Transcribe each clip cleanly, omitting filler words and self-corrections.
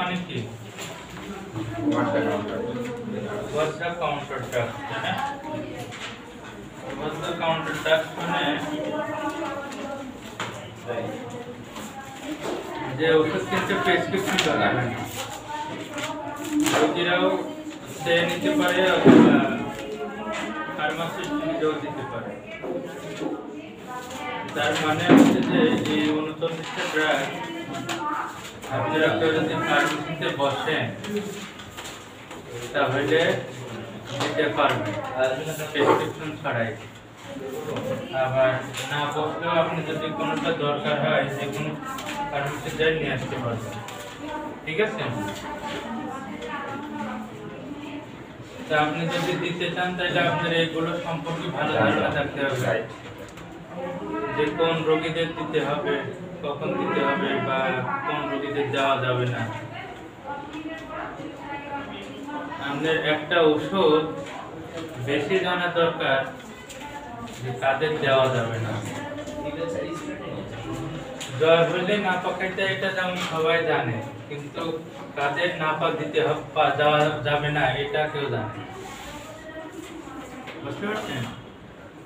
মানে কি? What's the counter task? What's the counter task মানে যে ওষুধ কিনতে প্রেসক্রিপশন দরকার হয় না, রোগীরাও সে নিতে পারে অথবা ফার্মাসিস্ট নিজেও দিতে পারে। তার মানে হচ্ছে যে এই 39টা ড্রাগ আপনারা কেউ যদি ফার্মেসিতে বসেন তাহলে দিতে পারবেন প্রেসক্রিপশন ছাড়াই। আবার না বসলেও আপনি যদি কোনোটা দরকার হয় যে কোনো ফার্মেসিতে যাই নিয়ে আসতে পারবেন। ঠিক আছে? তা আপনি যদি দিতে চান তাহলে আপনার এইগুলো সম্পর্কে ভালো ধারণা থাকতে হবে, যে কোন রোগীদের দিতে হবে, কখন দিতে হবে, বা কোন রোগীদের দেওয়া যাবে না। আমাদের একটা ওষুধ বেশি জানা দরকার যে কাদের দেওয়া যাবে না। জ্বর হলে নাপা খাইতে এটা যেমন সবাই জানে, কিন্তু কাদের নাপা দিতে হবে বা দেওয়া যাবে না এটা কেউ জানে। বুঝতে পারছেন?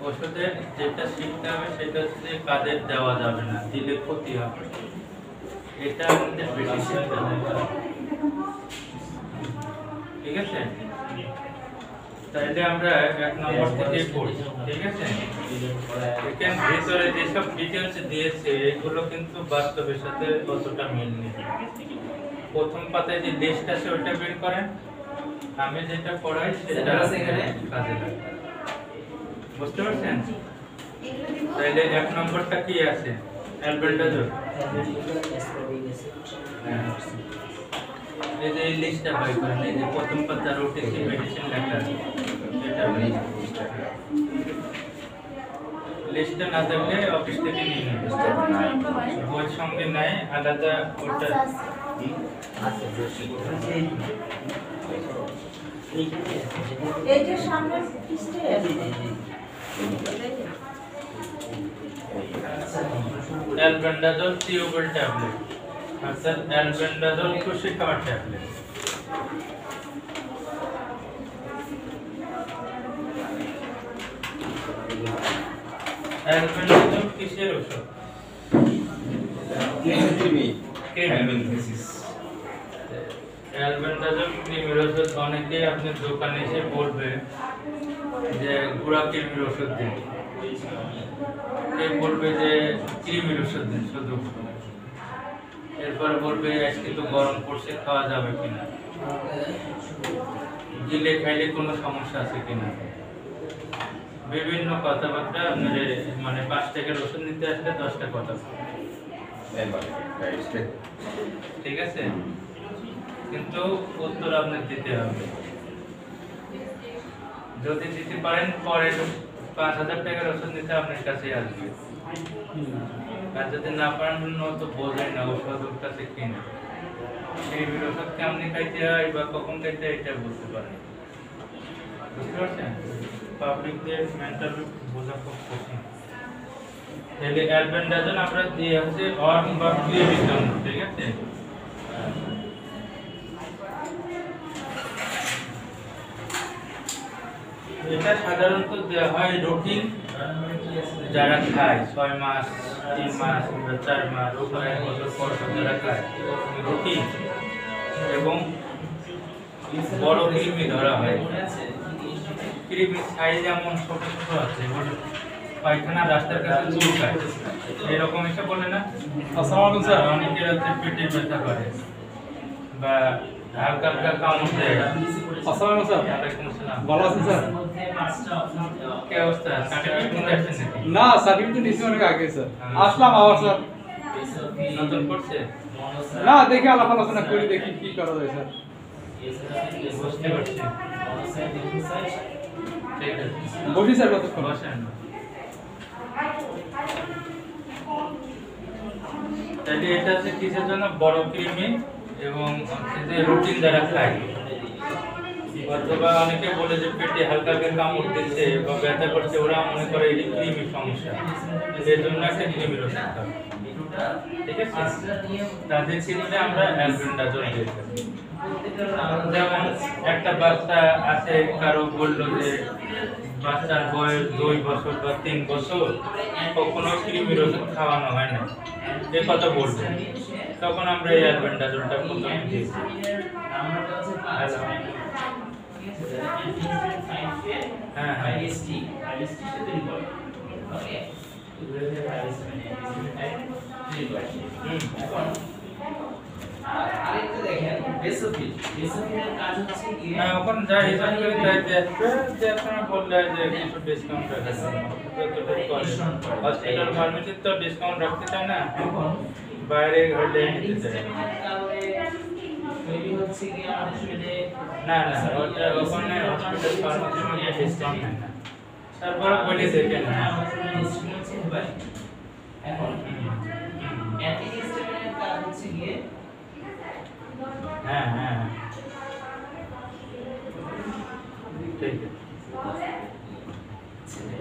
ওষুধের যেটা শিখতে হবে সেটা হচ্ছে কাদের দেওয়া যাবে না, দিলে ক্ষতি হবে, এটা আমাদের বেশি শিখতে হবে। ঠিক আছে? তাইলে আমরা 1 নম্বর থেকে পড়ি। ঠিক আছে? এখানে ভিতরে যেসব ডিটেইলস দিয়েছে এগুলো কিন্তু বাস্তবের সাথে অতটা মিল নেই। প্রথম পাতায় যে লিস্ট আছে ওটা বের করেন, আমি যেটা পড়াই সেটা কাজে লাগে। বুঝতে পারছেন? তাইলে 1 নম্বরটা কি আছে? অ্যালবেন্ডাজোল। এই যে লিস্টটা বাই করেন, এই যে প্রথম পাতার ওটিসি মেডিসিন লেখা আছে এটা লিস্টটা না থাকলে অফিস থেকে নিয়ে নেবেন, বইয়ের সঙ্গে নাই, আলাদা ওটা এইটার সামনে পৃষ্ঠে আছে। অ্যালবেন্ডাজোল টিউবল ট্যাবলেট, অর্থাৎ অ্যালবেন্ডাজোল খুশি খাওয়ার ট্যাবলেট। অ্যালবেন্ডাজোল কিসের ওষুধ? অ্যালবেন্ডাজোল কৃমির ওষুধ। অনেকেই আপনার দোকানে এসে বলবে যে গুড়া কৃমির ওষুধ দিন, কেউ বলবে যে কৃমির ওষুধ দিন শুধু, এরপর বলবে আজকে তো গরম পড়ছে খাওয়া যাবে কিনা, গিলে খাইলে কোনো সমস্যা আছে কিনা, বিভিন্ন কথাবার্তা আপনার মানে 5 টাকার ওষুধ নিতে আসলে 10টা কথা। ঠিক আছে? কিন্তু উত্তর আপনার দিতে হবে। যদি দিতে পারেন পরে 5000 টাকার ওষুধ নিতে আপনার কাছে আসবে, আর যদি না পারেন তো বোঝেন না ওষুধ ওর কাছে কিনে, সেই ওষুধ কেমনি খাইতে হয় বা কখন খাইতে হয় এটা বলতে পারেন। বুঝতে পারছেন? পাবলিকদের মেন্টাল বোঝা খুব কঠিন। তাহলে অ্যালবেন্ডাজোল আমরা দিয়ে হচ্ছে অর্ম বা ক্রিমির জন্য। ঠিক আছে? এটা সাধারণত দেওয়া হয় রুটিন যারা খায় 6 মাস, 3 মাস, 4 মাস, 1 বছর পর যারা খায় রুটিন, এবং বড় কৃমি ধরা হয়। কৃমির সাইজ এমন ছোট ছোট আছে, পায়খানা রাস্তার কাছে চুলকায়, এরকম এসে বলে না? আসসালামু আলাইকুম স্যার। অনেকের হচ্ছে পেটে ব্যথা করে বা হালকা হালকা কামড় দেয়। আসসালামু আলাইকুম স্যার। ওয়ালাইকুম আসসালাম। ভালো আছেন স্যার? কি অবস্থা? সার্টিফিকেট নিতে আসছেন নাকি? না, সার্টিফিকেট নিছি অনেক আগে স্যার। আসলাম আবার স্যার। নতুন করছে? না, দেখি আলাপ আলোচনা করি, দেখি কি করা যায় স্যার। বুঝতে পারছি। ঠিক আছে, বসি স্যার কতক্ষণ? বসেন। তাহলে এটা হচ্ছে কিসের জন্য? বড় কৃমি এবং যে রুটিন যারা খায়, অথবা অনেকে বলে যে পেটে হালকা হালকা কামড় দিচ্ছে বা ব্যথা করছে, ওরা মনে করে এটা কৃমির সমস্যা, এর জন্য একটা কৃমির ওষুধ খাবে। ঠিক আছে, তাদের ক্ষেত্রে আমরা অ্যালবেন্ডাজল দিয়ে থাকি। যেমন একটা বাচ্চা আছে, কারো বললো যে বাচ্চার বয়স 2 বছর বা 3 বছর, কখনো কৃমির ওষুধ খাওয়ানো হয় না, এ কথা বলবো, তখন আমরা এই অ্যালবেন্ডাজলটা প্রথমে দিয়েছি। হ্যাঁ হ্যাঁ আরেকটা দেখেন বেসোফিল, বেসোফিলের কাজ হচ্ছে কি এখন যা হিসাব করে তাই দেখবে যে আপনারা বললে যে কিছু ডিসকাউন্ট রাখা যাবে, হসপিটাল ফার্মেসিতে তো ডিসকাউন্ট রাখতে চায় না, বাইরে হলে নিতে চায় তৈরি হচ্ছে কি আমাদের শরীরে না না, ওটা ওখানে হসপিটাল ফার্মেসির মধ্যে ডিসকাউন্ট নেয় না, তারপরে বলে দেখেন এখন অ্যান্টিহিস্টামিনের কাজ হচ্ছে গিয়ে হ্যাঁ হ্যাঁ ঠিক আছে,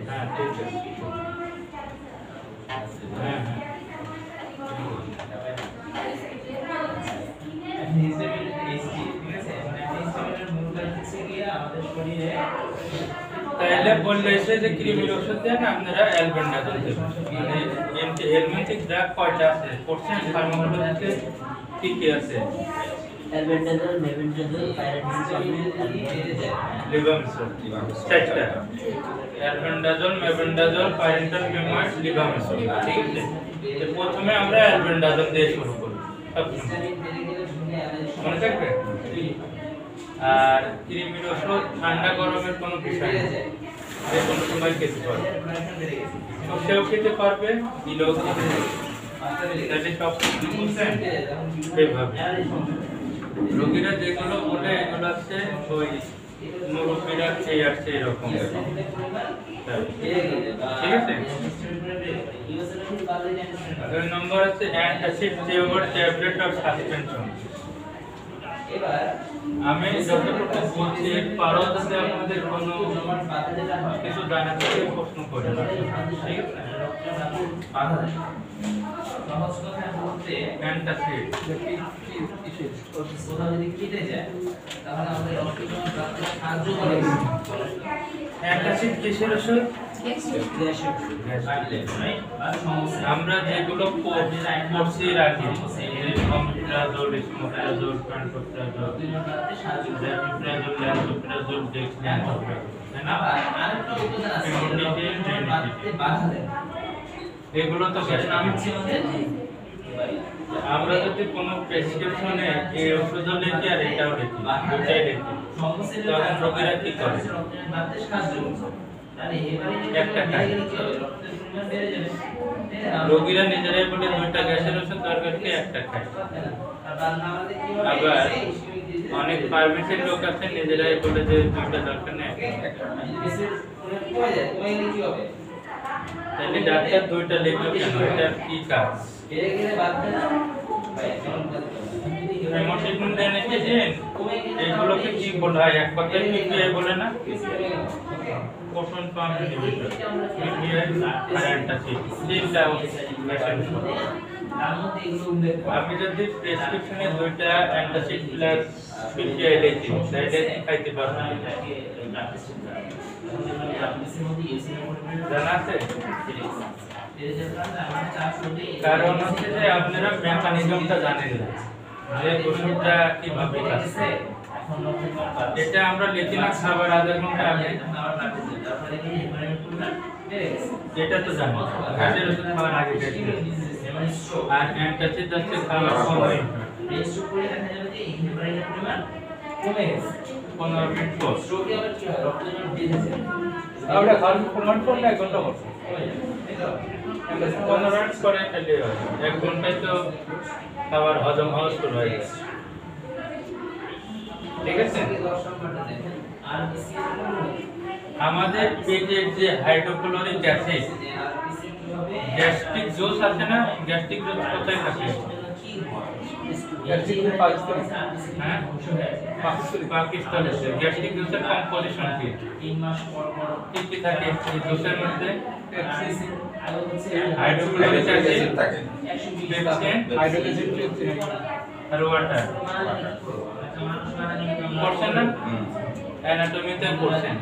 হ্যাঁ ঠিক আছে, হ্যাঁ হ্যাঁ অ্যান্টিহিস্টামিন এসটি, ঠিক আছে, মানে অ্যান্টিহিস্টামিনের মূল কাজ হচ্ছে গিয়ে আমাদের শরীরে তাহলে বললে এসে যে কৃমির ওষুধ দেন আপনারা অ্যালবেন্ডাজল দেবেন, মানে এমটি হেলমেন্টিক ড্রাগ কয়টা আছে কোর্সেন ফার্মাকোলজিতে কি কি আছে? অ্যালবেন্ডাজল, মেবেন্ডাজল, পাইরাডিনসল, লিভামেসল, চারটা, অ্যালবেন্ডাজল, মেবেন্ডাজল, পাইরাডিনসল, লিভামেসল, ঠিক আছে। তো প্রথমে আমরা অ্যালবেন্ডাজল দিয়ে শুরু করব, মনে থাকবে। আর কৃমির ওষুধ ঠান্ডা গরমের কোনো বিষয় নেই, যে কোনো সময় খেতে পারবে, সেও খেতে পারবে, দিলেও খেতে পারবে, তাহলে সব কিছু বুঝছেন। এইভাবে রোগীরা যেগুলো বলে এগুলো হচ্ছে ওই মুরব্বীরা খেয়ে আসছে এরকম, ঠিক আছে। 2 নম্বর হচ্ছে antacid favour tablet of suspension. আমি যতটুকু বলছি পারো যাতে আপনাদের কোনো কিছু জানার থেকে প্রশ্ন করে না, ঠিক আছে। অ্যান্টাসিড কোথাও যদি কেটে যায় তাহলে আমাদের রক্তচলাচল প্রাপ্তিতে সাহায্য করে। অ্যান্টাসিড কিসের ওষুধ? আমরা যেগুলো পড়ছি রাখি, অমিপ্রাজোল, স্মোপ্রাজোল, প্যান্টোপ্রাজোল, জ্যামিপ্রাজোল, ল্যান্সোপ্রাজোল, ডেক্সল্যান্সোপ্রাজোল, তাই না? আরেকটা উপাদান আছে হেমোডিটিন, বাড়তে বাধা দেয়। এগুলো তো সেটার নাম হচ্ছে আমাদের আমরা যদি কোনো প্রেসক্রিপশনে এই ওষুধও লিখি আর এটাও লিখি, দুটাই লিখি, তখন রোগীরা কি করে? বাড়তে সাহায্য করছে। তাহলে এবারে একটা খায়। কি হবে? রক্তের পরিমাণ বেড়ে যাবে। রোগীরা নিজেরাই বলে 2টা গ্যাসের ওষুধ দরকার কি একটা খায়। আবার অনেক ফার্মেসির লোক আছে নিজেরাই বলে যে 2টা দরকার নেই, তাহলে ডাক্তার 2টা লিখলো কেন? এটা কি কাজ? হেমোডিটিন ডেনেটিজেন এগুলোকে কি বলা হয়? এক কথায় পিপিআই বলে না? প্রোটন পাম্প ইনহিবিটর, পিপিআই আর অ্যান্টাসিড, তিনটা মেশিন। আমি যদি প্রেসক্রিপশনে 2টা অ্যান্টাসিড প্লাস পিপিআই লিখি তাহলে খাইতে পারবো না, জানা আছে? কারণ হচ্ছে যে আপনারা মেকানিজমটা জানেন না যে ওষুধটা কিভাবে কাজ করে। এটা আমরা লিখি না খাবার আধা ঘন্টা আগে, এটা তো জানি গ্যাসের ওষুধ খাওয়ার আগে খেতে, আর অ্যান্টাসিড হচ্ছে খাওয়ার সময় 15 মিনিট পর। ওটা খাওয়ার পরিমাণ করলে 1 ঘন্টা করছে। 15 মিনিট পরে খেলে হয়, 1 ঘন্টায় তো খাবার হজম হওয়া শুরু হয়ে যায়, ঠিক আছে। আমাদের পেটের যে হাইড্রোক্লোরিক অ্যাসিড, গ্যাস্ট্রিক জোস আছে না, গ্যাস্ট্রিক জোস কোথায় থাকে? গ্যাস্ট্রিক পাকিস্তানি হ্যাঁ পাকিস্তানের গ্যাস্ট্রিক জুসের কম্পোজিশন কি 3 মাস পর পর কি কি থাকে এই জুসের মধ্যে আলো হচ্ছে হাইড্রোক্লোরিক অ্যাসিড থাকে পেপসিন হাইড্রোজেন আর ওয়াটার পড়ছেন না অ্যানাটমিতে পড়ছেন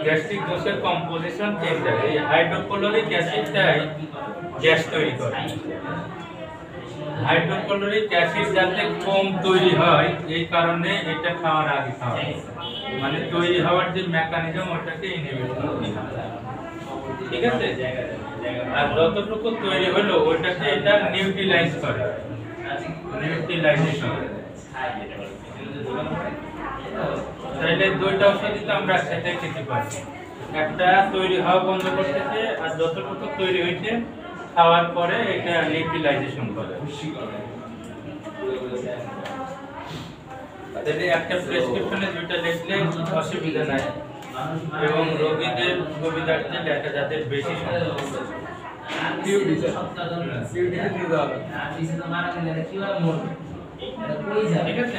গ্যাস্ট্রিক জুসের কম্পোজিশন তিনটা এই হাইড্রোক্লোরিক অ্যাসিডটাই গ্যাস তৈরি করে হাইড্রোক্লোরিক অ্যাসিড যাতে কম তৈরি হয় এই কারণে এটা খাওয়ার আগে খাওয়া মানে তৈরি হওয়ার যে মেকানিজম ওটাকে ইনহিবিট করে ঠিক আছে আর যতটুকু তৈরি হলো ওটাকে এটা নিউট্রিলাইজ করে নিউট্রিলাইজেশন তাহলে দুইটা ওষুধই তো আমরা একসাথে খেতে পারি একটা তৈরি হওয়া বন্ধ করতেছে আর যতটুকু তৈরি হয়েছে খাওয়ার পরে এটা নিউট্রিলাইজেশন করে তাহলে একটা প্রেসক্রিপশনে দুইটা লিখলে অসুবিধা নাই এবং রোগীদের সুবিধার্থে লেখা যাদের বেশি সমস্যা ঠিক আছে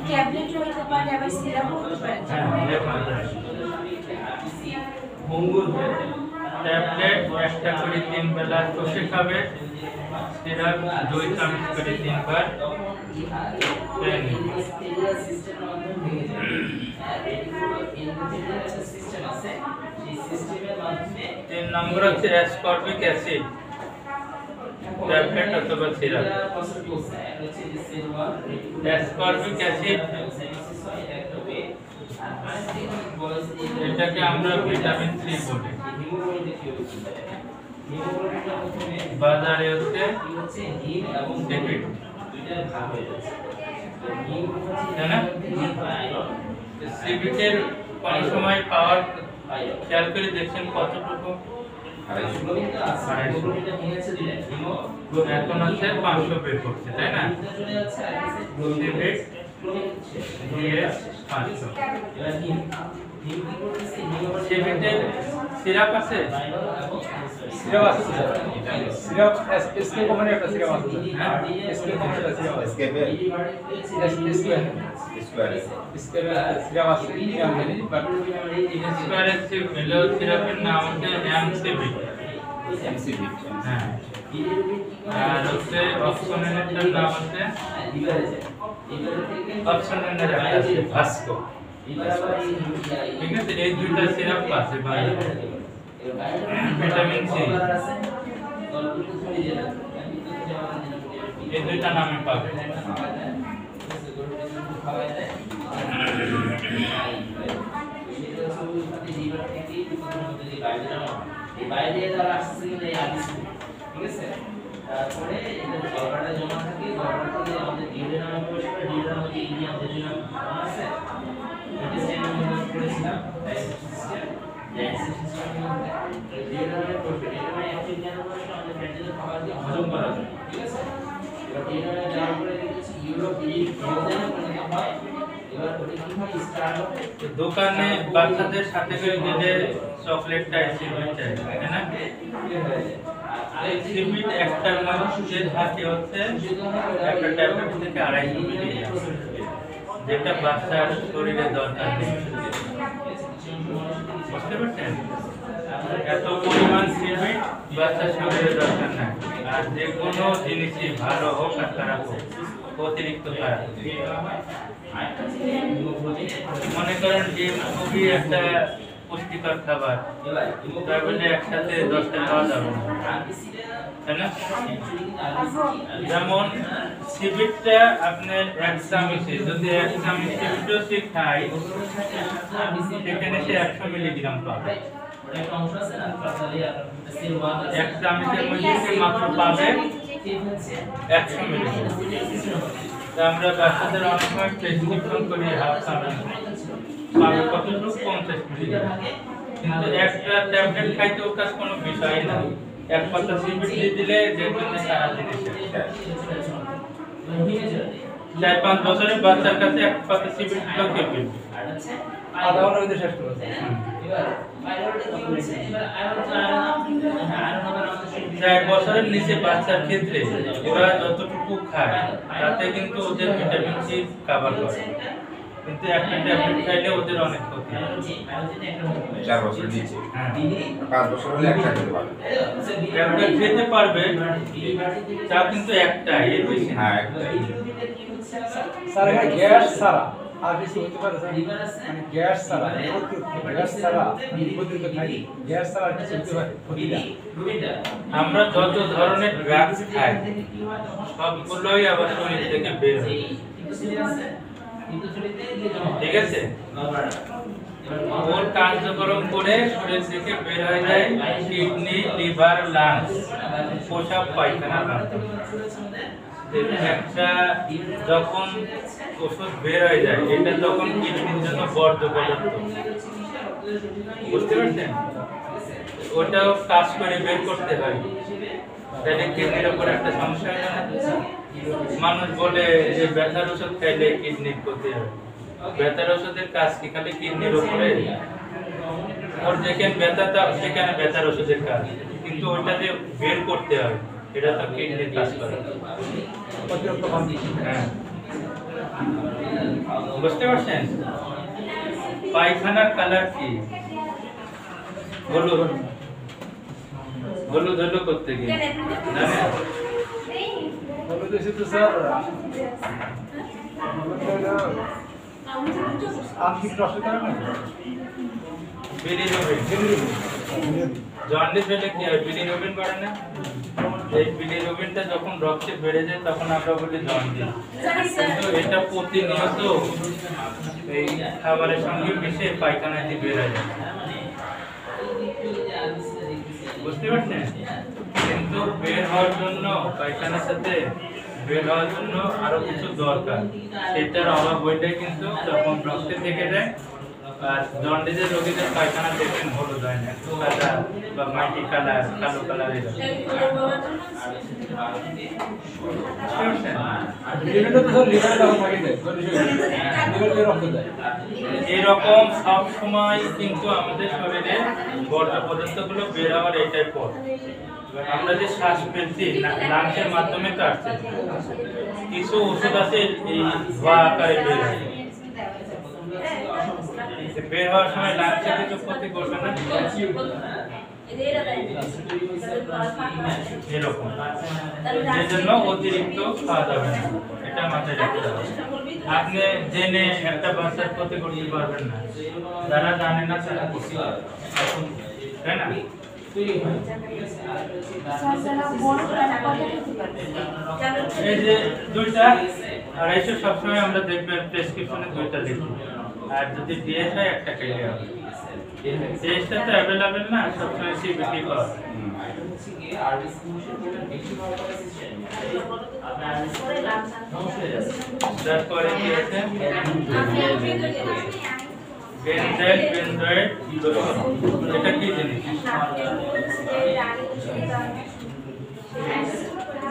ট্যাবলেট হইতে পারে আবার সিরাপ হতে পারে ট্যাবলেট একটা করে 3 বেলা চষে খাবে সিরাপ 2 চামচ করে 3 বার খেয়ে নিবে। তিন নম্বর হচ্ছে অ্যাসকর্বিক অ্যাসিড ট্যাবলেট অথবা সিরাপ অ্যাসকর্বিক অ্যাসিড এটাকে আমরা ভিটামিন সি বলি বাজারে হচ্ছে লিকুইড তাই না সিবিটের কোন সময় পাওয়ার খেয়াল করে দেখছেন কতটুকু এখন হচ্ছে 500 বের করছে তাই না সিবিট ডিএস 500 সিবিটের সিরাপ আছে সিরাপ আছে সিরাপ এসকে কোম্পানির একটা সিরাপ আছে এসকে কোম্পানির একটা সিরাপ আছে এসকে সিরাপ আছে আমি জানি বাট স্কয়ারের সিরাপের নাম হচ্ছে এমসিবি হ্যাঁ আর হচ্ছে অপশনের নাম হচ্ছে অপশনের আছে ভাস্কো ঠিক আছে এই দুইটা সিরাপ আছে বাইরে ভিটামিন সি এই দুইটা নামে পাবে বাইরে যারা আসছে এই আদিস ঠিক আছে তারপরে এটা জলটা জমা থাকে জলটা থেকে আমাদের ডিএনএ নামে প্রবেশ করে ডিএনএ নামে ইন্ডিয়া যেটা নাম আছে এটা সেম আমরা করেছিলাম ডিএনএ নামে প্রবেশ এটা মানে একটা ডিএনএ প্রবেশ আমাদের ব্যাকটেরিয়া খাবার দিয়ে হজম করা যায় ঠিক আছে এবার ডিএনএ যাওয়ার পরে দেখেছি ইউরোপ ফ্রোজেন পরিণত হয় এবার ওটা কি হয় স্টার্ট হবে দোকানে বাচ্চাদের সাথে করে দিলে চকলেটটা সিবিট চাই তাই না এই সিবিট একটা মানুষের থাকে হচ্ছে একটা ট্যাবলেট থেকে 250 মিলিগ্রাম যেটা বাচ্চার শরীরে দরকার নেই বুঝতে পারছেন এত পরিমাণ সিবিট বাচ্চার শরীরে দরকার নাই আর যে কোনো জিনিসই ভালো হোক আর খারাপ হোক অতিরিক্ত খারাপ মনে করেন ডিম খুবই একটা পুষ্টিকর খাবার তার বলে একসাথে 10টা খাওয়া যাবে না তাই না যেমন সিবিটটা আপনার এক চামচে যদি এক চামচ সিবিটও সে খায় সেখানে সে 100 মিলিগ্রাম পাবে এক চামচের মধ্যে সে মাত্র পাবে 100 মিলিগ্রাম আমরা বাচ্চাদের অনেক সময় প্রেসক্রিপশন করি হাফ চামচ পাবে কতটুকু 50 মিলিগ্রাম কিন্তু একটা ট্যাবলেট খাইতে ওর কাছে কোনো বিষয় না এক পাতা সিবিট দিয়ে দিলে দেখবেন যে সারা দিন চার 5 বছরের বাচ্চার কাছে এক পাতা সিবিট খেয়ে ফেলবে আধা ঘন্টার মধ্যে শেষ করবে এবার পাইলটে কি হচ্ছে এবার আয়রন আবার আমাদের শরীরে 4 বছরের নিচে বাচ্চার ক্ষেত্রে ওরা যতটুকু খায় তাতে কিন্তু ওদের ভিটামিন সি কভার করে, কিন্তু একটা ট্যাবলেট খাইলে ওদের অনেক ক্ষতি হয়। 4 বছরের নিচে হ্যাঁ 5 বছর হলে একটা খেতে পারবে। ট্যাবলেট খেতে পারবে, তা কিন্তু একটা এর বেশি না। হ্যাঁ একটাই। স্যার এখানে গ্যাস ছাড়া আর কিছু হতে পারে স্যার? মানে গ্যাস ছাড়া গ্যাস ছাড়া প্রতিরোধ খাই গ্যাস ছাড়া আর কিছু হতে পারে ক্ষতিটা? আমরা যত ধরনের ড্রাগস খাই সবগুলোই আবার শরীর থেকে বের হয়, ঠিক আছে? ওর কার্যক্রম করে শরীর থেকে বের হয়ে যায় কিডনি, লিভার, লাংস, প্রসাব, পায়খানার মাধ্যমে। একটা যখন ওষুধ বের হয়ে যায় এটা তখন কিডনির জন্য বর্জ্য পদার্থ, বুঝতে পারছেন? ওটাও কাজ করে বের করতে হয়, তাহলে কিডনির উপর একটা সমস্যা হয় না? মানুষ বলে যে ব্যথার ওষুধ খাইলে কিডনির ক্ষতি হয়, ব্যথার ওষুধের কাজ কি খালি কিডনির উপরে? ওর যেখানে ব্যথাটা সেখানে ব্যথার ওষুধের কাজ, কিন্তু ওইটা যে বের করতে হয় এটা তো কিডনির কাজ করে। অতিরিক্ত পানি। হ্যাঁ, বুঝতে পারছেন? পায়খানার কালার কি? হলুদ হলুদ হলুদ করতে গিয়ে জানেন? বলে দিয়েছি তো স্যার আপনি প্রশ্ন করেন না বিলিরুবিন, জন্ডিস হলে কি হয়? বিলিরুবিন করে না? এই বিলিরুবিনটা যখন রক্তে বেড়ে যায় তখন আমরা বলি জন্ডিস, কিন্তু এটা প্রতিনিয়ত এই খাবারের সঙ্গে মিশে পায়খানায় দিয়ে বের হয়ে যায়, বুঝতে পারছেন? কিন্তু বের হওয়ার জন্য পায়খানার সাথে বের হওয়ার জন্য আরো কিছু দরকার, সেটার অভাব হইলে কিন্তু তখন রক্তে থেকে যায়। আর জন্ডিসের রোগীদের পায়খানা দেখবেন হলুদ হয় না, একটু সাদা বা মাটি কালার, কালো কালার এরকম। লিভারটা তো স্যার লিভারে তখন থাকে যায় লিভারে রক্ত যায়। এরকম সব সময় কিন্তু আমাদের শরীরে বর্জ্য পদার্থগুলো বের হওয়ার এটাই পথ। আমরা যে শ্বাস ফেলছি লাংসের মাধ্যমে কাটছে, কিছু ওষুধ আছে এই ধোয়া আকারে বের হয়, বের হওয়ার সময় লাংসে কিছু ক্ষতি করবে না, এরকম। এই জন্য অতিরিক্ত খাওয়া যাবে না, এটা মাথায় রাখতে হবে। আপনি জেনে একটা বাচ্চার ক্ষতি করতে পারবেন না, যারা জানে না তারা করতে পারবে, তাই না? এই যে দুইটা 250 সবসময় আমরা দেখবেন প্রেসক্রিপশনে দুইটা লিখি, আর যদি ডিএস হয় একটা খেলে হবে। ডিএসটা তো অ্যাভেলেবেল না, সবসময় সিবিটি পাওয়া যায়। তারপরে কি আছে? বেনজাইল বেনজয়েড লোশন, এটা কি জিনিস?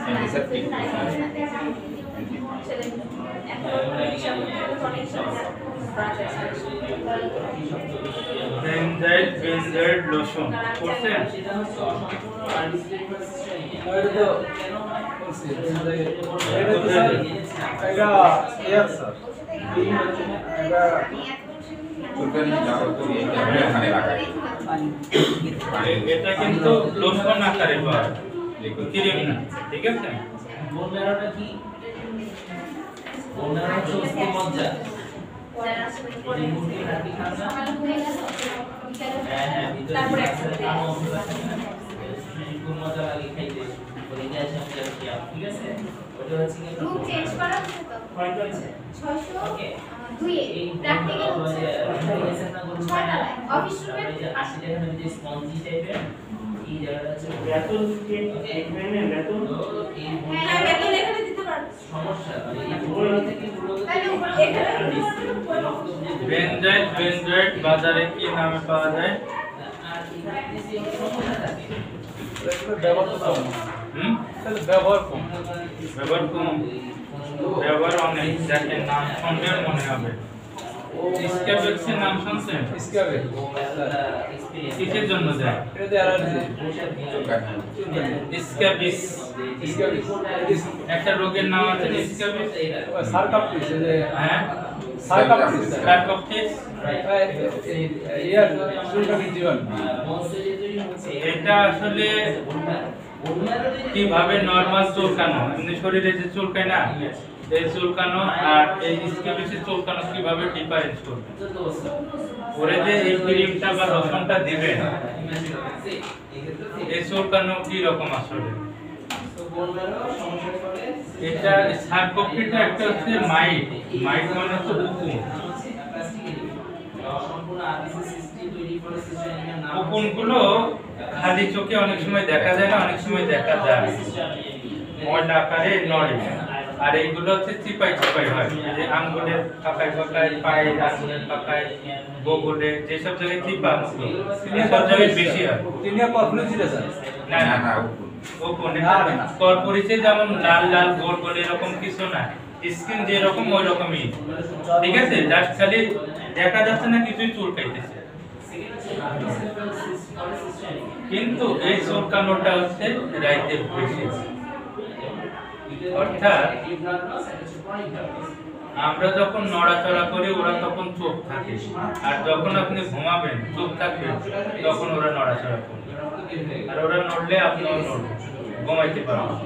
অ্যান্টিসেপটিক বেনজাইল বেনজয়েড লোশন করছেন? এটা তো বলছি এটা তো স্যার এটা এয়ার স্যার এটা চুলকানি যাওয়ার পরে এটা এখানে লাগাই এটা কিন্তু লোশন আকারে পাওয়া যায়, ক্রিম না, ঠিক আছে? বোন মেরোটা কি? বোন মেরো হচ্ছে মজ্জা। এই মুরগির হাড্ডি খান না? হ্যাঁ ভিতরে খুব মজা লাগে খাইতে, ওই ক্যালসিয়াম ক্যালসিয়াম, ঠিক আছে? ওটা হচ্ছে কি রুম চেঞ্জ করা হচ্ছে তো পয়েন্ট আছে 602 এ প্র্যাকটিক্যাল হচ্ছে 6 টাকায় অফিস রুমে 80 টাকা নেবে যে স্পঞ্জি টাইপের এই জায়গাটা আছে বেতন এখানে বেতন হ্যাঁ বেতন এখানে দিতে পারবে সমস্যা মানে এই পুরো থেকে পুরো তাহলে এখানে দিতে পারবে বেনজাইল বেনজয়েড বাজারে কি নামে পাওয়া যায়? আর এই যে সমস্যা থাকে ব্যবহার তো কম তাহলে ব্যবহার কম ব্যবহার কম, ব্যবহার অনেক, দেখেন নাম শুনলে মনে হবে। স্ক্যাবেক্সের নাম শুনছেন? স্ক্যাবে কিসের জন্য যায়? এটা তো অ্যালার্জি স্ক্যাবিস স্ক্যাবিস একটা রোগের নাম আছে স্ক্যাবিস। সারকাপটিস যে হ্যাঁ, সারকাপটিস সারকপটিস। ইয়ার চুলকানির জীবন এটা আসলে কিভাবে নরমাল চুলকানো, এমনি শরীরে যে চুলকায় না, এই চুলকানো আর এই স্ক্যাবিসের চুলকানো কিভাবে ডিফারেন্স করবে? ওরে যে এই ক্রিমটা বা লোশনটা দিবেন, এই চুলকানো কি রকম আসলে? এটা সারকপটিটা একটা হচ্ছে মাইট, মাইট মানে হচ্ছে উকুন। উকুনগুলো খালি চোখে অনেক সময় দেখা যায় না, অনেক সময় দেখা যায় ময়লা আকারে নড়ে। আর এইগুলো হচ্ছে চিপাই চিপাই হয়, যে আঙ্গুলের পাকায় পাকায়, পায়ের আঙ্গুলের পাকায়, বগলে, যেসব জায়গায় চিপা এইসব জায়গায় বেশি হয়। তিনি কখনো ছিল স্যার না না না, উকুন কর্পোরিসে যেমন লাল লাল গোল গোল এরকম কিছু না, স্কিন যেরকম ওই রকমই, ঠিক আছে? জাস্ট খালি দেখা যাচ্ছে না কিছুই চুলকাইতেছে, কিন্তু এই চুলকানোটা হচ্ছে রাইতে বেশি। অর্থাৎ আমরা যখন নড়াচড়া করি ওরা তখন চোখ থাকে, আর যখন আপনি ঘুমাবেন চোখ থাকবে তখন ওরা নড়াচড়া করবে, আর ওরা নড়লে আপনিও নড়বেন, ঘুমাইতে পারবেন।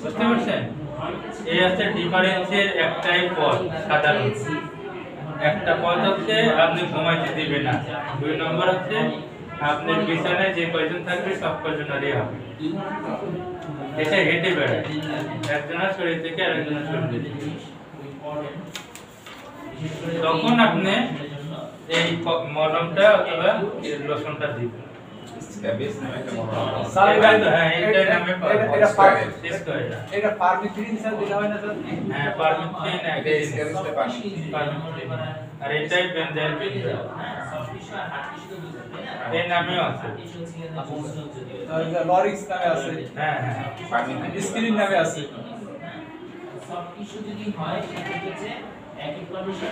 বুঝতে পারছেন? এই হচ্ছে ডিফারেন্সের একটাই পথ। সাধারণ একটা পথ হচ্ছে আপনি ঘুমাইতে দিবেন না, 2 নম্বর হচ্ছে আপনার বিছানায় যে কয়জন থাকবে সব কয়জনেরই হবে, এটা হেঁটে বেড়ায়, একজনের শরীর থেকে আরেকজনের শরীরে। তখন আপনি এই মলমটা অথবা লোশনটা দিবেন। স্ক্যাবিস নামে একটা মনে হয়। স্যার হ্যাঁ, এইটার নামে এটা পারমিথ্রিন স্যার দিলা হয় না স্যার? হ্যাঁ, পারমিথ্রিন এটা স্ক্যাবিসটা পানি। আর এটাই বেনজাইল এই নামেও আছে। লরিক্স নামে আছে, হ্যাঁ হ্যাঁ, পানি স্ক্রিন নামে আছে।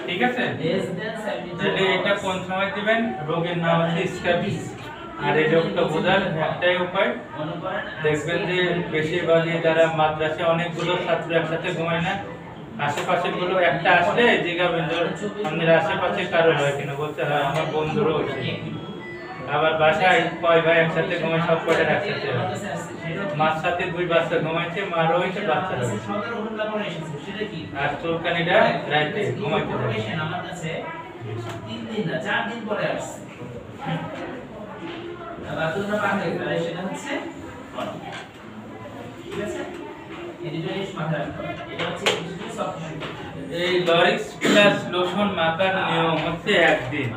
ঠিক আছে? তাহলে এটা কোন সময় দিবেন? রোগের নাম হচ্ছে স্ক্যাবিস। আর এই রোগটা বোঝার একটাই উপায়, দেখবেন যে বেশিরভাগই যারা মাদ্রাসে অনেকগুলো ছাত্র একসাথে ঘুমায় না, আশেপাশে গুলো একটা আসলে জিজ্ঞাবেন আমাদের আশেপাশে কারো হয় কিনা, বলতে হয় আমার বন্ধুরও হয়েছে। আবার বাসায় কয় ভাই একসাথে ঘুমায়, সব কয়টা একসাথে হয়। মার সাথে 2 বাচ্চা ঘুমাইছে, মারও হয়েছে, বাচ্চারও হয়েছে। আর চুলকানিটা রাইতে ঘুমাইতে যাচ্ছে। আমার কাছে 3 দিন না 4 দিন পরে আসছে। বাথরুমে পানি করে সেটা হচ্ছে ঠিক আছে? এই দুটো জিনিস মাথায় রাখতে হবে। এটা হচ্ছে সব কিছু। এই লরিক্স প্লাস লোশন মাখার নিয়ম হচ্ছে একদিন।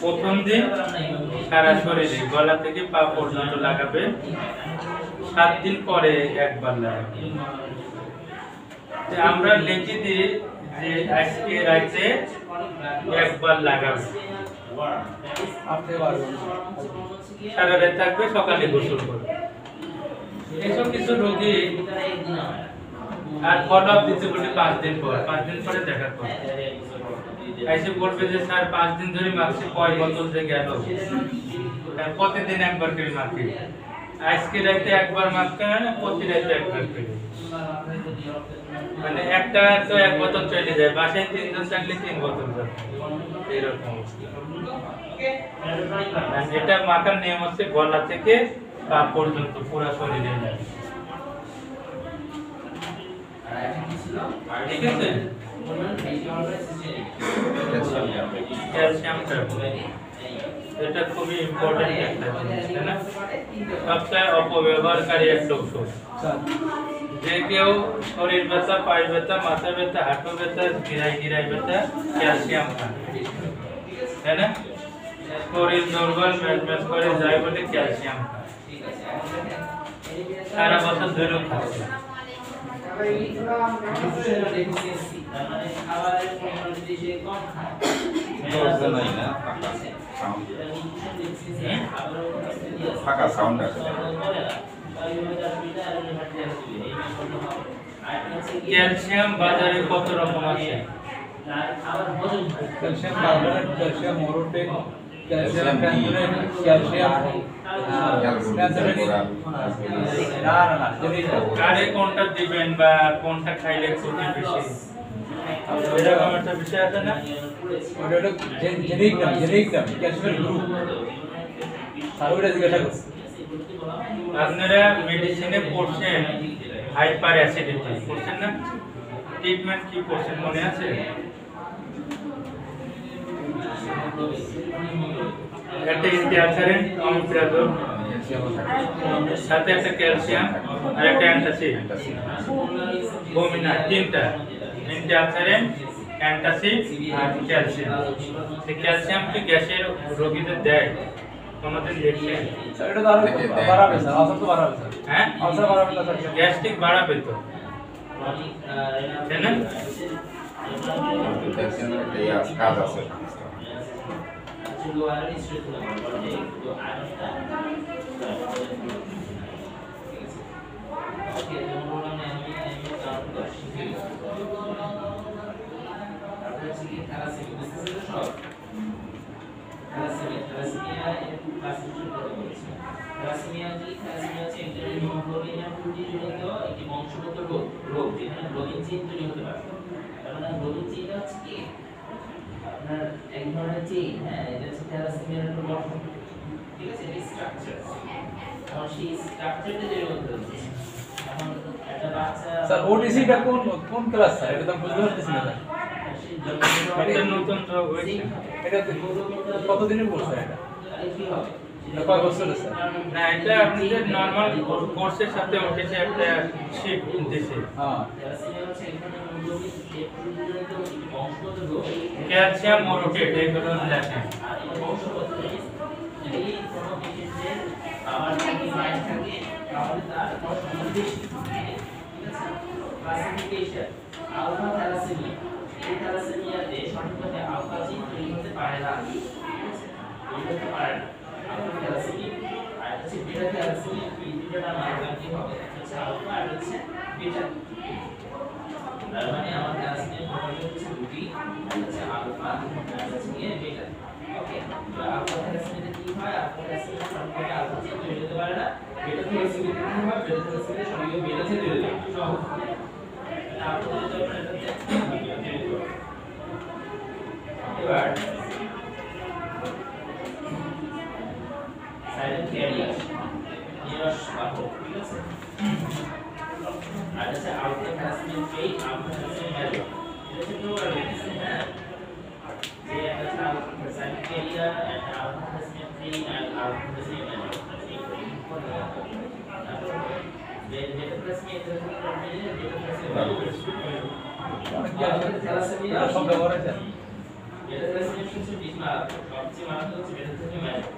প্রথম দিন সারা শরীরে গলা থেকে পা পর্যন্ত লাগাবে, 7 দিন পরে একবার লাগাবে। আমরা লিখে দিই যে আজকে রাতে একবার লাগাবে, সারা রাত থাকবে, সকালে গোসল করবে। এইসব কিছু রোগী আর ফলো আপ দিতে বলি 5 দিন পর, 5 দিন পরে দেখা করবে। এসে বলবে যে স্যার 5 দিন ধরে মাখছি, কয় বোতল যে গেল, প্রতিদিন একবার করে মাখি। আজকে রাতে একবার মাখতে হয় না, প্রতি রাতে একবার করে, মানে একটা তো 1 বোতল চলে যায়। বাসায় 3 জন থাকলে 3 বোতল যাবে, এরকম। এটা মাখার নিয়ম হচ্ছে গলা থেকে পা পর্যন্ত পুরো শরীরে যায়, ঠিক আছে? ক্যালসিয়াম ট্যাবলেট, এটা খুবই ইম্পর্টেন্ট একটা জিনিস, তাই না? সবচেয়ে অপব্যবহারকারী একটা ওষুধ। যে কেউ শরীর ব্যথা, পায়ে ব্যথা, মাথা ব্যথা, হাঁটু ব্যথা, গিরায় গিরায় ব্যথা, ক্যালসিয়াম খান, তাই না? শরীর দুর্বল, ম্যাচ করে যায় বলে ক্যালসিয়াম খান, সারা বছর ধরে খাচ্ছে। ফাঁকা সাউন্ড আছে। ক্যালসিয়াম বাজারে কত রকম আছে? তার খাবার হজম হয় calcium carbonate, calcium orotate, calcium ক্যান্টনেট, ক্যালসিয়াম না না না জেনেরিকটা কারে কোনটা দিবেন বা কোনটা খাইলে ক্ষতি বেশি এরকম একটা বিষয় আছে না? ওটা হলো জেনেরিক নাম ক্যালসিয়াম গ্রুপ আর ওটা জিজ্ঞাসা করছি আপনারা মেডিসিনে পড়ছেন হাইপার অ্যাসিডিটি পড়ছেন না? ট্রিটমেন্ট কি পড়ছেন মনে আছে? একটা ইন্টিঅক্সিডেন্ট অমিপ্রাজল, সাথে একটা ক্যালসিয়াম আর একটা অ্যান্টাসিড, বমিনা, তিনটা ইন্টিঅক্সিডেন্ট, অ্যান্টাসিড আর ক্যালসিয়াম। এই ক্যালসিয়াম কি গ্যাসের রোগীদের দেয়? কোনোদিন দেখছেন? স্যার এটা তো আরো বাড়াবে স্যার, আলসার তো বাড়াবে স্যার, হ্যাঁ, আলসার বাড়াবে না স্যার, গ্যাস্ট্রিক বাড়াবে তো, তাই না? ক্যালসিয়ামের একটা ইয়ে আছে, কাজ আছে। একটি বংশগত রোগ যেখানে ব্লডিং চেইন তৈরি হতে পারে। তার মানে ব্লডিং চেইনটা হচ্ছে কি আপনার এক ধরনের চেইন, হ্যাঁ, এটা হচ্ছে থ্যালাসেমিয়ার একটা গঠন, ঠিক আছে, এটা স্ট্রাকচার। আর সেই স্ট্রাকচারটা তৈরি করতে হচ্ছে এখন একটা বাচ্চা স্যার ওটিসিটা কোন ক্লাস স্যার? এটা তো বুঝতে পারতেছি না স্যার, এটা নতুন রোগ হয়েছে। এটা কতদিনের কোর্স স্যার? এটা কি হবে কয় বছরের স্যার? না, এটা আপনাদের নরমাল কোর্সের সাথে উঠেছে একটা শিফট দিছে। হ্যাঁ থ্যালাসেমিয়া হচ্ছে এক ধরনের মূলজনিত জনিত বংশগত রোগ। ক্যালসিয়াম ওরোটেট এগুলো লেখেন। আর এটা বংশগত রোগ। এই কোনো পেশেন্টের আমার যদি মাইন্ড থাকে তাহলে তার কোনো বেশি, ঠিক আছে। ক্লাসিফিকেশন আলফা থ্যালাসেমিয়া, এই থ্যালাসেমিয়াতে সঠিকভাবে আলফা জিন তৈরি হতে পারে না, ঠিক আছে, তৈরি হতে পারে না আলফা থ্যালাসেমিয়া। আর হচ্ছে বিটা থ্যালাসেমিয়া, এই দুটো নাম আলাদা কি হবে, হচ্ছে আলফা আর হচ্ছে বিটা। তার মানে আমার থ্যালাসেমিয়া প্রপার্টি হচ্ছে দুটি, হচ্ছে আলফা আর হচ্ছে বিটা। ওকে, তো আলফা থ্যালাসেমিয়াতে কি হয়, আলফা থ্যালাসেমিয়া সঠিকভাবে আলফা জিন তৈরি হতে পারে না, বিটা থ্যালাসেমিয়াতে কি হয়, বিটা থ্যালাসেমিয়া সঠিকভাবে বিটা জিন তৈরি হতে পারে। এবার সাইলেন্ট ক্যারিয়ার নিরস বাহক, ঠিক আছে। আর আছে আলফা থ্যালাসেমিয়া ফেই, আলফা থ্যালাসেমিয়া ম্যাজর, এটা হচ্ছে প্রোগ্রাম, হ্যাঁ, যে একটা আলফা সাইলেন্ট ক্যারিয়ার, একটা আলফা থ্যালাসেমিয়া ফেই আর alpha thalassaemia major. Beta thalassaemia এটা হচ্ছে থ্যালাসেমিয়া সব ব্যবহার আছে। বেটা থ্যালাসেমিয়া হচ্ছে সবচেয়ে মারাত্মক হচ্ছে বেটা থ্যালাসেমিয়া ম্যাজর।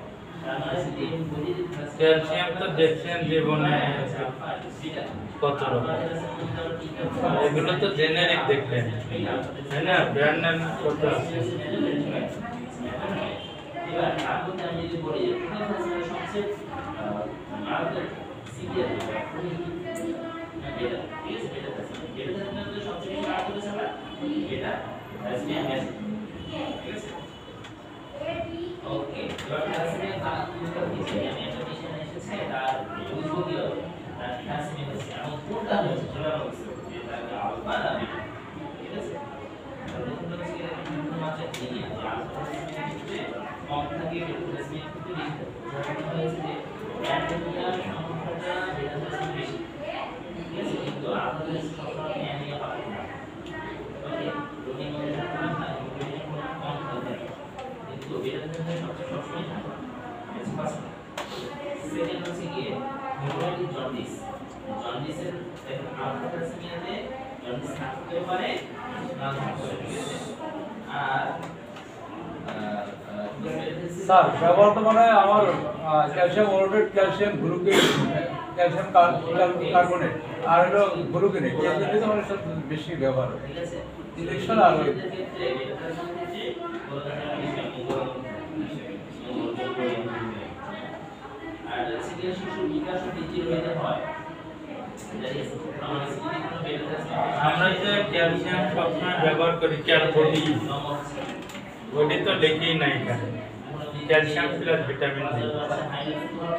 তার মানে এই বডি ক্যালসিয়াম তো দেখছেন জীবনে কত রকম, এগুলো তো জেনেরিক দেখলেন, তাই না? ব্র্যান্ড নেম কত আছে। এবার আপনি আমি যদি বলি সবচেয়ে মারাত্মক সিভিয়ার বেটা, ঠিক আছে, বেটা থ্যালাসেমিয়া সবচেয়ে মারাত্মক হচ্ছে বেটা থ্যালাসেমিয়া ম্যাজর, ঠিক আছে। ওকে, এবার থ্যালাসেমিয়া তার কিছু আমি একটা বিষয় এসেছে তার বুঝবো কি হবে, তার থ্যালাসেমিয়া হচ্ছে এমন কোনটা হচ্ছে সেটা বলছে যে তার আলফা না বিটা, ঠিক আছে। তাহলে তোমরা হচ্ছে বিভিন্ন মাত্রা কি নিয়ে যে আলফা থ্যালাসেমিয়া ক্ষেত্রে কম থাকে, বেটা থ্যালাসেমিয়া ক্ষেত্রে বেশি থাকে। যেটা হচ্ছে যে অ্যানিমিয়া সংখ্যাটা বেটা থ্যালাসেমিয়া বেশি, ঠিক আছে, কিন্তু আলফা থ্যালাসেমিয়া সবসময় অ্যানিমিয়া পাবে না। ওকে, রোগীর মধ্যে থাকবে না, রোগীর কম থাকবে, কিন্তু বেটা থ্যালাসেমিয়া সবসময় থাকে। সেকেন্ড হচ্ছে কি হেমোরাইটিক জন্ডিস, জন্ডিসের আলফা থ্যালাসেমিয়াতে জন্ডিস থাকতে পারে না থাকতে পারে, আর স্যার ব্যবহার তো মানে আমার calcium orotate, calcium গ্লুকেট, calcium carbonate আর হলো গ্লুকেনেট, এই দুটো তো মানে সব বেশি ব্যবহার হয়। ঠিক আছে, ইনজেকশন আর ওই ক্ষেত্রে বেটা থ্যালাসেমিয়া আর হচ্ছে শিশুর বিকাশ ও বৃদ্ধির হইতে হয় আমরা যে ক্যালসিয়াম সবসময় ব্যবহার করি ক্যালবডি, বডি তো লেখেই নাই এখানে ক্যালসিয়াম প্লাস ভিটামিন ডি,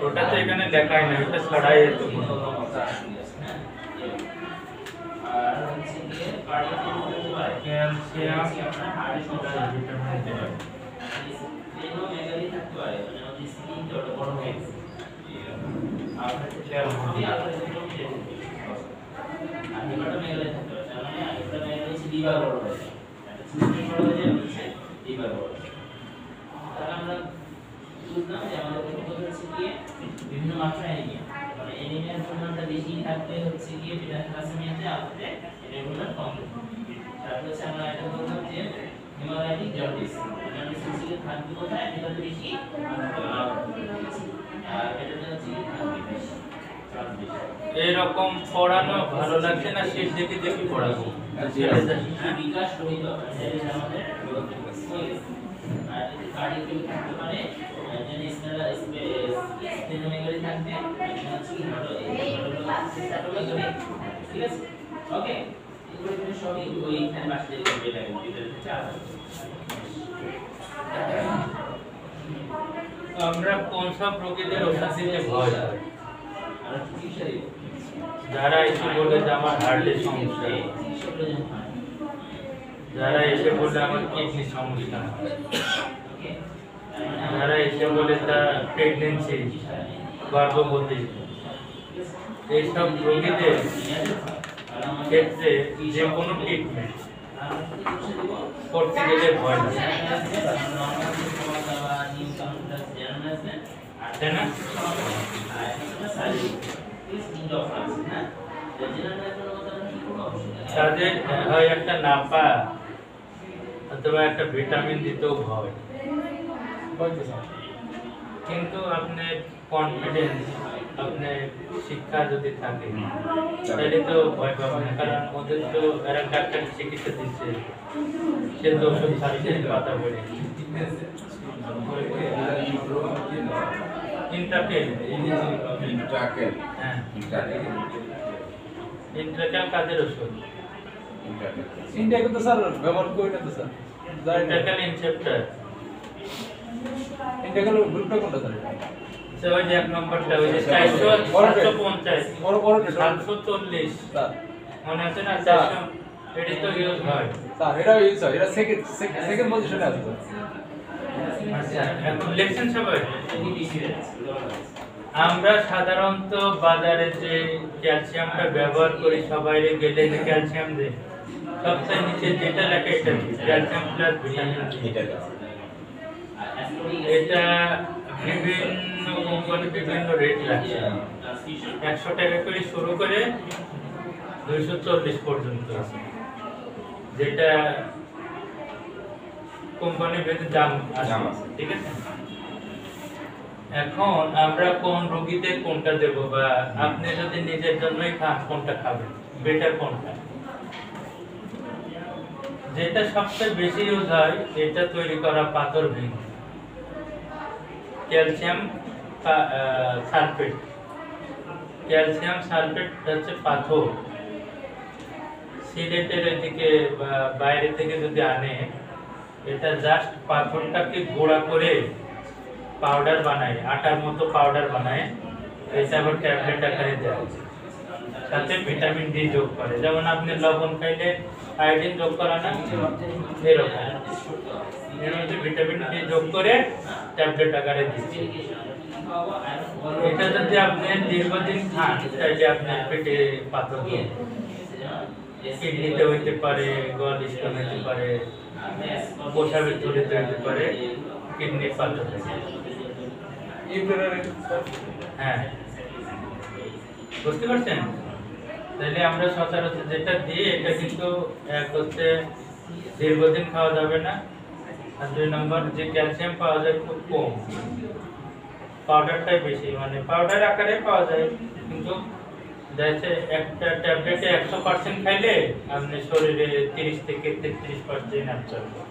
ওটা তো এখানে লেখাই নাই, ওটা ছড়াই যেত ক্যালসিয়াম ভিটামিন ডি। বিভিন্ন মাত্রায় অ্যানিমিয়া, মানে অ্যানিমিয়ার পরিমাণটা বেশি থাকলে হচ্ছে গিয়ে বিটা থ্যালাসেমিয়াতে আমাদের রেগুলার কম থাকে। তারপর হচ্ছে আমরা এটা বললাম যে হেমোরাইটিক জন্ডিস, জন্ডিস হচ্ছে থাকবে কোথায়, যেটাতে বেশি আর এটাতে হচ্ছে থাকবে বেশি এরকম পড়ানো ভালো লাগছে না, শেষ দিকে দেখি পড়াবো বিকাশ রহিত যেটা আমাদের আর যদি কার্ডিয়াক থাকতে পারে যদি স্টেনোমেগালি থাকবে ঠিক আছে ওকে এগুলো সবই ওইখানে বাসতে দিতে আমরা কোন সব রোগীদের ওষুধ দিতে ভয় পাই? যারা এসে বলে যে আমার হার্টের সমস্যা, যারা এসে বলে আমার কিডনি সমস্যা, যারা এসে বলে তার প্রেগনেন্সি, গর্ভবতী, এইসব রোগীদের ক্ষেত্রে যে কোনো ট্রিটমেন্ট করতে গেলে ভয় লাগে, তাই না? তাদের হয় একটা নাপা অথবা একটা ভিটামিন দিতেও ভয়, কিন্তু আপনার কনফিডেন্স, আপনার শিক্ষা যদি থাকে তাহলে তো ভয় পাবেন না, কারণ ওদের তো এরা ডাক্তার চিকিৎসা দিচ্ছে, সে তো ওষুধ খাচ্ছে পাতা বেড়ে ইন্ট্রাকেল কাজের ওষুধ, ইন্ডিয়া কিন্তু স্যার ব্যবহার করি না তো স্যার, ইন্ট্রাকেল ইনসেপ্টর, ইন্ডিয়া গেল গ্রুপটা কোনটা স্যার? সে ওই যে এক নম্বরটা, ওই যে 450 বড় বড় 740 স্যার, মনে আছে না? 400 এটি তো ইউজ হয় স্যার, এটা ইউজ হয়, এটা সেকেন্ড পজিশনে আছে স্যার। আচ্ছা, এখন লেখছেন সবাই? আমরা সাধারণত বাজারে যে ক্যালসিয়ামটা ব্যবহার করি, সবাই গেলে যে ক্যালসিয়াম দেয়, সবচেয়ে নিচে যেটা লেখা এটা ক্যালসিয়াম প্লাস ভিটামিন ডি। এটা বিভিন্ন কোম্পানি বিভিন্ন রেট লাগছে, 100 টাকা করে শুরু করে 240 পর্যন্ত আছে, যেটা কোম্পানি ভেদে দাম আছে, ঠিক আছে? এখন আমরা কোন রোগীতে কোনটা দেব, বা আপনি যদি নিজের জন্যই খান কোনটা খাবেন, বেটার কোনটা? যেটা সবচেয়ে বেশি ইউজ হয় এটা তৈরি করা পাথর ভেঙে ক্যালসিয়াম সালফেট। ক্যালসিয়াম সালফেট হচ্ছে পাথর, সিলেটের এদিকে বা বাইরে থেকে যদি আনে, এটা জাস্ট পাথরটাকে গুঁড়া করে পাউডার বানায়, আটার মতো পাউডার বানায়, এটা আবার ট্যাবলেট আকারে দেয়, সাথে ভিটামিন ডি যোগ করে, যেমন আপনি লবণ খাইলে আয়োডিন যোগ করা না, এরকম এর মধ্যে ভিটামিন ডি যোগ করে ট্যাবলেট আকারে দিচ্ছে। এটা যদি আপনি দীর্ঘদিন খান তাহলে আপনার পেটে পাথর হবে, কিডনিতে হইতে পারে, গল স্টোন হইতে পারে, প্রসাবের থলিতে হইতে পারে, কিডনির পাথর হইতে পারে। হ্যাঁ, বুঝতে পারছেন? তাহলে আমরা সচরাচর যেটা দিই এটা কিন্তু এক হচ্ছে দীর্ঘদিন খাওয়া যাবে না, আর 2 নম্বর যে ক্যালসিয়াম পাওয়া যায় খুব কম, পাউডারটাই বেশি, মানে পাউডার আকারে পাওয়া যায়, কিন্তু দেখা একটা ট্যাবলেটে 100% খাইলে আপনি শরীরে 30 থেকে 33% অ্যাবজর্ব হয়,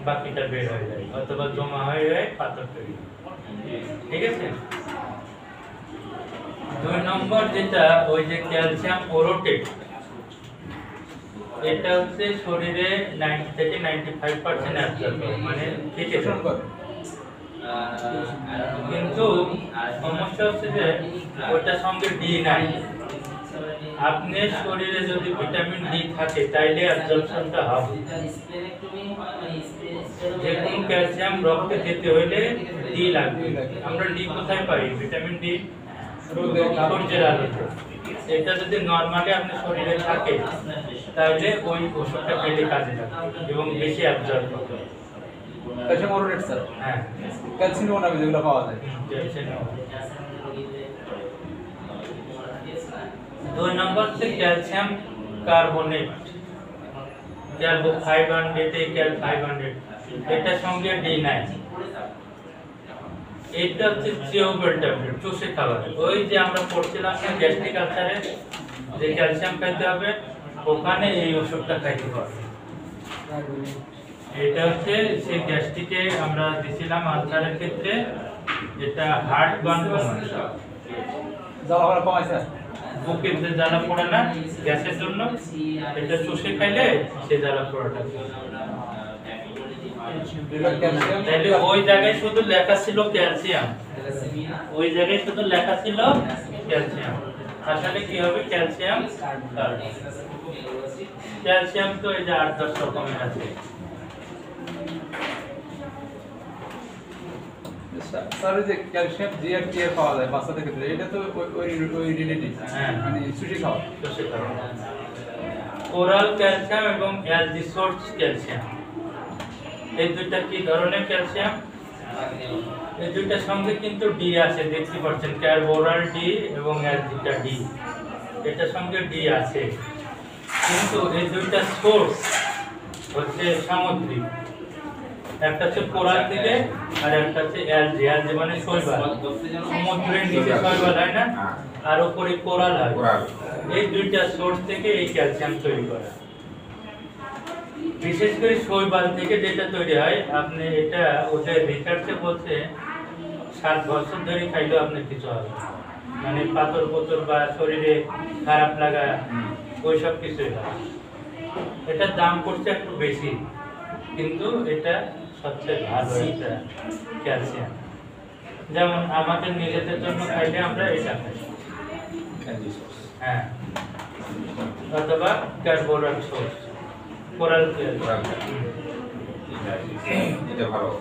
বাকিটা বের হয়ে যায় অথবা জমা হয়ে যায় পাথর তৈরি, ঠিক আছে? 2 নম্বর যেটা ওই যে ক্যালসিয়াম ওরোটেট, এটা হচ্ছে শরীরে 90 থেকে 95% অ্যাবজর্ব করে, মানে থেকে শোষণ করে। কিন্তু সমস্যা হচ্ছে যে ওটার সঙ্গে ডি নাই। আপনার শরীরে যদি ভিটামিন ডি থাকে তাইলে অ্যাবজর্পশনটা হবে। যে কোনো ক্যালসিয়াম রক্তে যেতে হলে ডি লাগবে। আমরা ডি কোথায় পাই? ভিটামিন ডি সূর্যের আলোতে। এটা যদি নরমালি আপনার শরীরে থাকে তাহলে ওই ওষুধটা খেলে কাজে লাগবে এবং বেশি অ্যাবজর্ব হবে। ক্যালসিয়াম ওরোটেট স্যার, হ্যাঁ, ক্যালসিয়াম নামে যেগুলো পাওয়া যায়। দুই নম্বর হচ্ছে ক্যালসিয়াম কার্বনেট, ক্যালবো 500 ক্যাল 500, এটার সঙ্গে ডি নাই। এটা হচ্ছে চিওবেল ট্যাবলেট, চুষে খাবার। ওই যে আমরা পড়ছিলাম না গ্যাস্ট্রিক আলসারে যে ক্যালসিয়াম খাইতে হবে, ওখানে এই ওষুধটা খাইতে হবে। এটা হচ্ছে সেই গ্যাস্ট্রিকে আমরা দিছিলাম আলসারের ক্ষেত্রে, এটা হার্ট বার্ন কমায়, জ্বালা কমায় স্যার। বুকের যে জ্বালা পড়ে না গ্যাসের জন্য, এটা চুষে খাইলে সে জ্বালা পড়াটা। তাহলে ওই জায়গায় শুধু লেখা ছিল ক্যালসিয়াম, ওই জায়গায় শুধু লেখা ছিল ক্যালসিয়াম। আসলে কি হবে? Calcium carbonate. ক্যালসিয়াম তো এই যে 8-10 রকমের আছে। স্যার যে ক্যালসিয়াম জি আর টি পাওয়া যায় বাচ্চাদের ক্ষেত্রে, এটা তো ওই রিলেটিভ, হ্যাঁ, মানে সুশি খাওয়া। চুষে খাওয়া। ওরাল ক্যালসিয়াম এবং এলজি সোর্স ক্যালসিয়াম, এই দুইটা কি ধরনের ক্যালসিয়াম? এই দুইটার সঙ্গে কিন্তু ডি আছে, দেখতে পাচ্ছেন ক্যারবোরাল ডি এবং এলজিটা ডি, এটার সঙ্গে ডি আছে। কিন্তু এই দুইটা সোর্স হচ্ছে সামুদ্রিক, একটা হচ্ছে কোরাল থেকে আর একটা হচ্ছে এলজি। এলজি মানে শৈবাল, সমুদ্রের নিচে শৈবাল হয় না, আর উপরে কোরাল হয়। এই দুইটা সোর্স থেকে এই ক্যালসিয়াম তৈরি করা। বিশেষ করে শৈবাল থেকে যেটা তৈরি হয়, আপনি এটা ওদের রিসার্চে বলছে 7 বছর ধরে খাইলেও আপনার কিছু হবে না। মানে পাথর পোতর বা শরীরে খারাপ লাগা ওইসব কিছুই হয়। এটার দাম পড়ছে একটু বেশি, কিন্তু এটা সবচেয়ে ভালো একটা ক্যালসিয়াম। যেমন আমাদের নিজেদের জন্য খাইলে আমরা এটা খাই, হ্যাঁ, অথবা কার্বোরাল সোর্স, কোরাল এটা ভালো।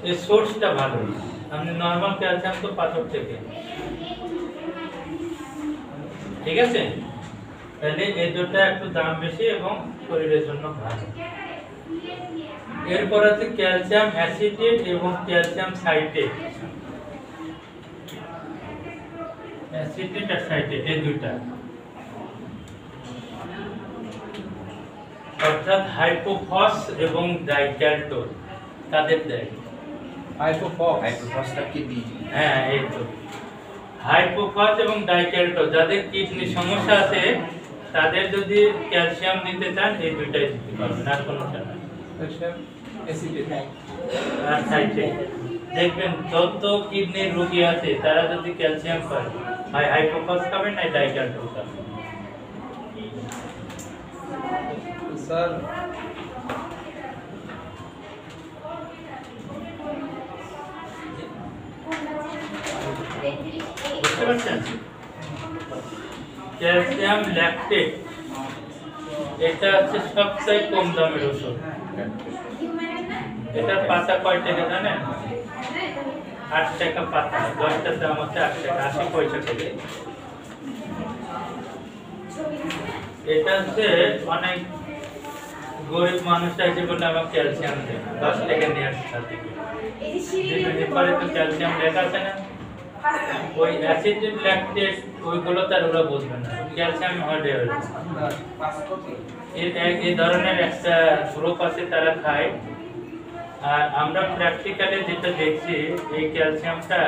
এই সোর্সটা ভালো। আপনি নরমাল ক্যালসিয়াম তো পাথর থেকে, ঠিক আছে? তাহলে এই দুটো একটু দাম বেশি এবং শরীরের জন্য ভালো। এরপর আছে ক্যালসিয়াম অ্যাসিটেট এবং ক্যালসিয়াম সাইটেট। অ্যাসিটেট আর সাইটেট এই দুইটা, অর্থাৎ হাইপোফস এবং ডাইক্যালটোল তাদের দেয়। হাইপোফসটা কি দি? হ্যাঁ, এই তো হাইপোফস এবং ডাইক্যালটোল, যাদের কিডনি সমস্যা আছে তাদের যদি ক্যালসিয়াম দিতে চান এই দুইটাই দিতে পারবেন, আর কোনোটা না। ক্যালসিয়াম অ্যাসিটেট আর সাইটেট দেখবেন যত কিডনির রোগী আছে তারা যদি ক্যালসিয়াম পায়, হয় হাইপোফস খাবেন না ডাইক্যালটোল খাবেন। স্যার বুঝতে পারছেন? ক্যালসিয়াম ল্যাকটেট, এটা হচ্ছে সবচেয়ে কম দামের ওষুধ। এটার পাতা কয় টাকা জানেন? 8 টাকা পাতা, 10টার দাম হচ্ছে 8 টাকা 80 পয়সা করে। এটা হচ্ছে অনেক গরিব মানুষ চাইছে বলে আমার ক্যালসিয়াম দেয়, 10 টাকা নিয়ে আসছে সাথে। এরপরে তো ক্যালসিয়াম লেখা আছে না, ওই অ্যাসিড ল্যাকটেট ওইগুলো তার ওরা বুঝবে না, ক্যালসিয়াম হয়ে এই ধরনের একটা গ্রুপ আছে তারা খায়। আর আমরা প্র্যাকটিক্যালি যেটা দেখছি, এই ক্যালসিয়ামটা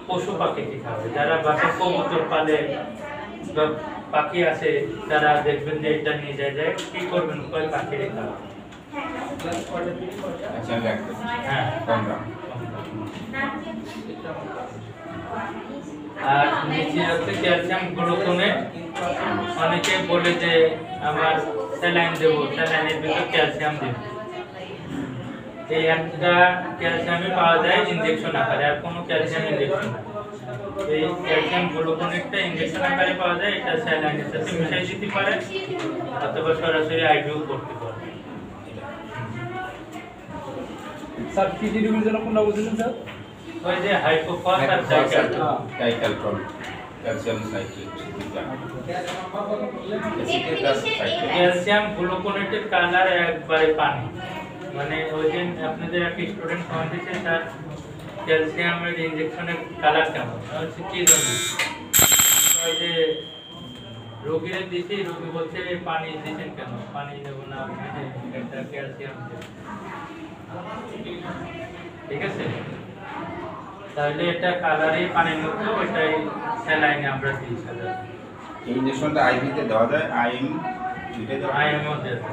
পশু পাখিকে খাবে, যারা বাসায় কবুতর পালে বা পাখি আছে তারা দেখবেন যে এটা নিয়ে যায় কি করবেন, কয় পাখিরে খাবে। হ্যাঁ, কম দাম। আর নিচে হচ্ছে ক্যালসিয়াম গ্লুকোনেট। অনেকে বলে যে আমার স্যালাইন দেবো, স্যালাইনের ভিতরে ক্যালসিয়াম দেবো। এই একটা ক্যালসিয়ামে পাওয়া যায় ইনজেকশন আকারে, আর কোনো ক্যালসিয়াম ইনজেকশন না। এই ক্যালসিয়াম গ্লুকোনেটটা ইনজেকশন আকারে পাওয়া যায়, এটা স্যালাইনের সাথে মিশাই দিতে পারে অথবা সরাসরি আইভিও করতে পারে। স্যার কিডনি রোগীর জন্য কোনটা বলছিলেন স্যার? ওই যে হাইপোফস আর ডাইক্যালসিয়াম। ডাইক্যালট্রল, ক্যালসিয়াম সাইক্লেট, ক্যালসিয়াম গ্লুকোনেটের কালার একবারে পানি, মানে ওই দিন আপনাদের একটা স্টুডেন্ট ফোন দিচ্ছে স্যার ক্যালসিয়ামের ইনজেকশনের কালার কেমন, হচ্ছে কি জন্য? ওই যে রোগীরা দিচ্ছে, রোগী বলছে পানি দিচ্ছেন কেন, পানি দেবো না আপনি একটা ক্যালসিয়াম দেবেন। ঠিক আছে, তাহলে এটা কালারই পানির মধ্যে, ওইটাই স্যালাইনে আমরা দিই সাধারণত। এই ইনজেকশনটা আইভিতে দেওয়া যায়, আইএম দুইটাই দেওয়া যায়। আইএমও দেওয়া যায়।